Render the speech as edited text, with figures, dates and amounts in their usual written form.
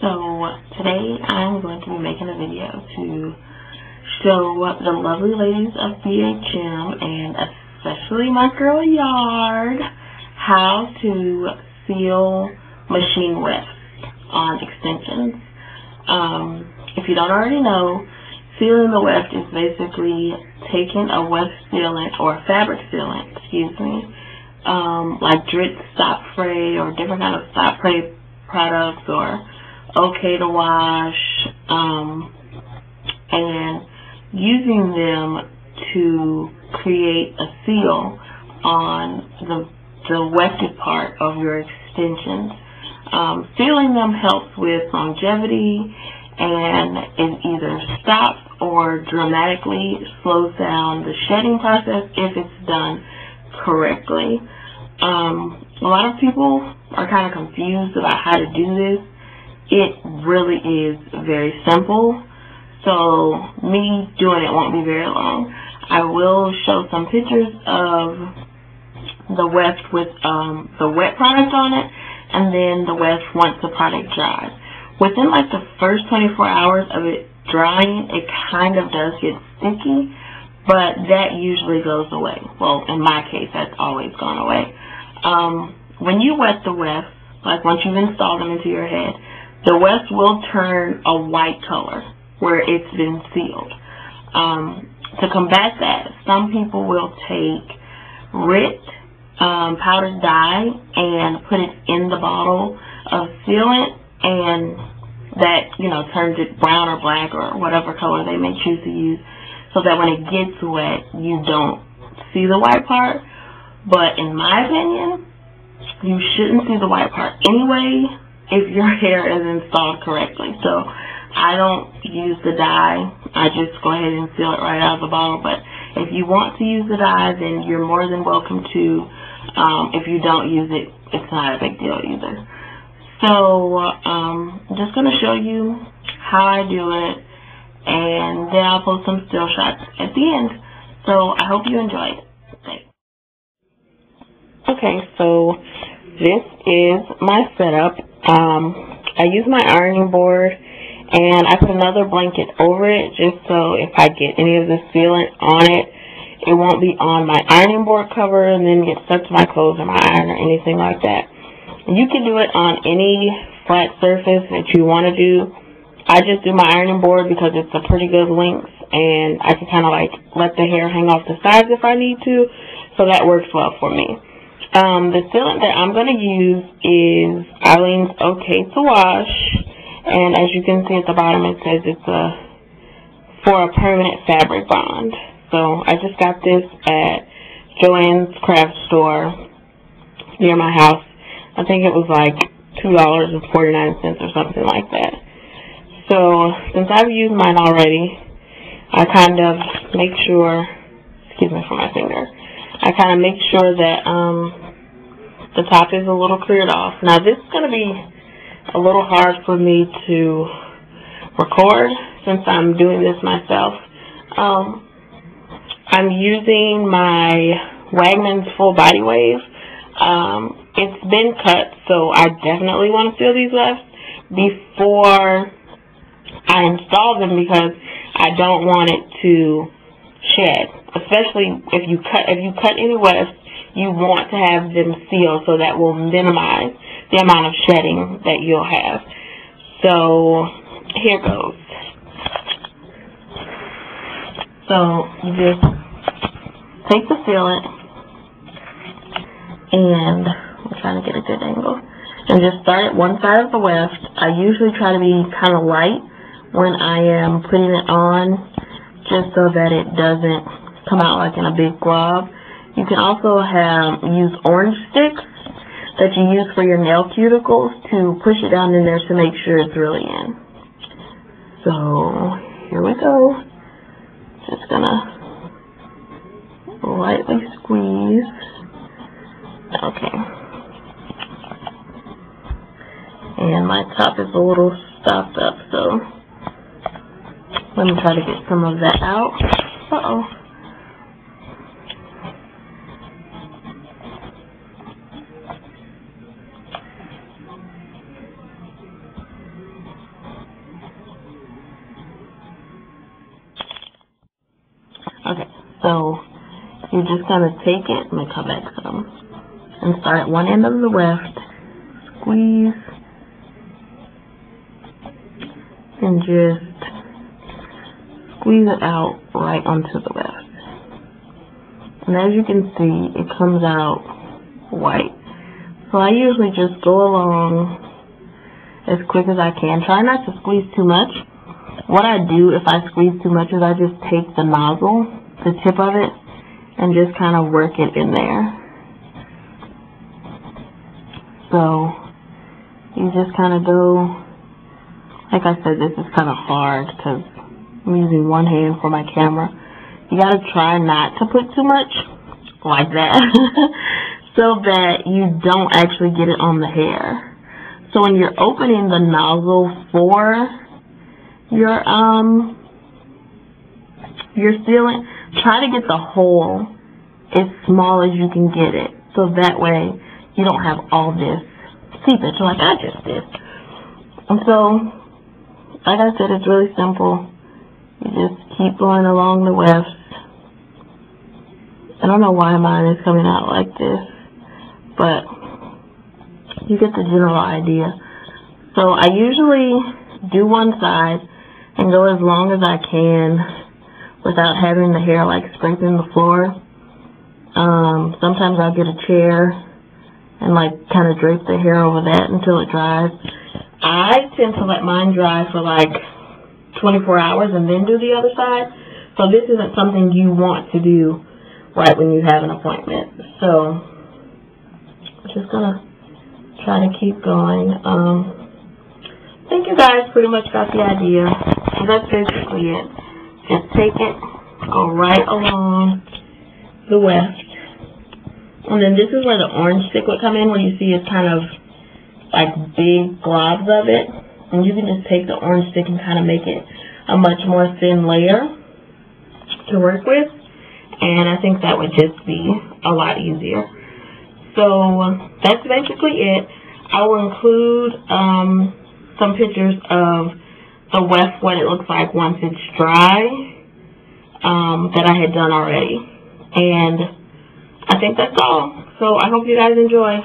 So today I'm going to be making a video to show the lovely ladies of BHM and especially my girl Yard how to seal machine wefts on extensions. If you don't already know, sealing the weft is basically taking a weft sealant or fabric sealant, like Drit Stop Spray or different kind of stop spray products or OK to wash, and using them to create a seal on the wefted part of your extensions. Sealing them helps with longevity, and it either stops or dramatically slows down the shedding process if it's done correctly. A lot of people are kind of confused about how to do this. It really is very simple, so me doing it won't be very long. I will show some pictures of the weft with the wet product on it, and then the weft once the product dries. Within like the first 24 hours of it drying, it kind of does get sticky, but that usually goes away. Well, in my case, that's always gone away. When you wet the weft, like once you've installed them into your head, the weft will turn a white color where it's been sealed. To combat that, some people will take RIT powdered dye and put it in the bottle of sealant, and that, turns it brown or black or whatever color they may choose to use, so that when it gets wet, you don't see the white part. But in my opinion, you shouldn't see the white part anyway if your hair is installed correctly. So I don't use the dye. I just go ahead and seal it right out of the bottle. But if you want to use the dye, then you're more than welcome to. If you don't use it, it's not a big deal either. So I'm just going to show you how I do it, and then I'll post some still shots at the end. So I hope you enjoy it. Thanks. Okay, so this is my setup. I use my ironing board, and I put another blanket over it just so if I get any of the sealant on it, it won't be on my ironing board cover and then get stuck to my clothes or my iron or anything like that. You can do it on any flat surface that you want to do. I just do my ironing board because it's a pretty good length, and I can kind of like let the hair hang off the sides if I need to, so that works well for me. The sealant that I'm going to use is Eileen's OK to Wash, and as you can see at the bottom, it says it's for a permanent fabric bond. So I just got this at Joann's craft store near my house. I think it was like $2.49 or something like that. So since I've used mine already, I kind of make sure, excuse me for my finger, I kind of make sure that the top is a little cleared off. Now this is going to be a little hard for me to record since I'm doing this myself. I'm using my Wegmans full body wave. It's been cut, so I definitely want to seal these wefts before I install them because I don't want it to shed. Especially if you cut any wefts, you want to have them sealed so that will minimize the amount of shedding that you'll have. So here goes. So you just take the sealant, and I'm trying to get a good angle, and just start at one side of the weft. I usually try to be kind of light when I am putting it on, just so that it doesn't come out like in a big glob. You can also use orange sticks that you use for your nail cuticles to push it down in there to make sure it's really in. So here we go. Just gonna lightly squeeze. Okay. And my top is a little stopped up, so let me try to get some of that out. Uh-oh. So you're just going to take it, let me come back to them, and start at one end of the weft, squeeze, and just squeeze it out right onto the weft. And as you can see, it comes out white. So I usually just go along as quick as I can. Try not to squeeze too much. What I do if I squeeze too much is I just take the nozzle, the tip of it, and just kind of work it in there. So you just kind of go, like I said, this is kind of hard because I'm using one hand for my camera. You got to try not to put too much like that so that you don't actually get it on the hair. So when you're opening the nozzle for your sealant, try to get the hole as small as you can get it. So that way you don't have all this seepage like I just did. And so, like I said, it's really simple. You just keep going along the wefts. I don't know why mine is coming out like this, but you get the general idea. So I usually do one side and go as long as I can without having the hair like scraping the floor. Sometimes I'll get a chair and like kind of drape the hair over that until it dries. I tend to let mine dry for like 24 hours and then do the other side. So this isn't something you want to do right when you have an appointment. So I'm just gonna try to keep going. I think you guys pretty much got the idea. So that's basically it. Just take it, go right along the weft, and then this is where the orange stick would come in, where you see it's kind of like big globs of it, and you can just take the orange stick and kind of make it a much more thin layer to work with, and I think that would just be a lot easier. So that's basically it. I will include some pictures of the weft, what it looks like once it's dry, that I had done already. And I think that's all. So I hope you guys enjoy.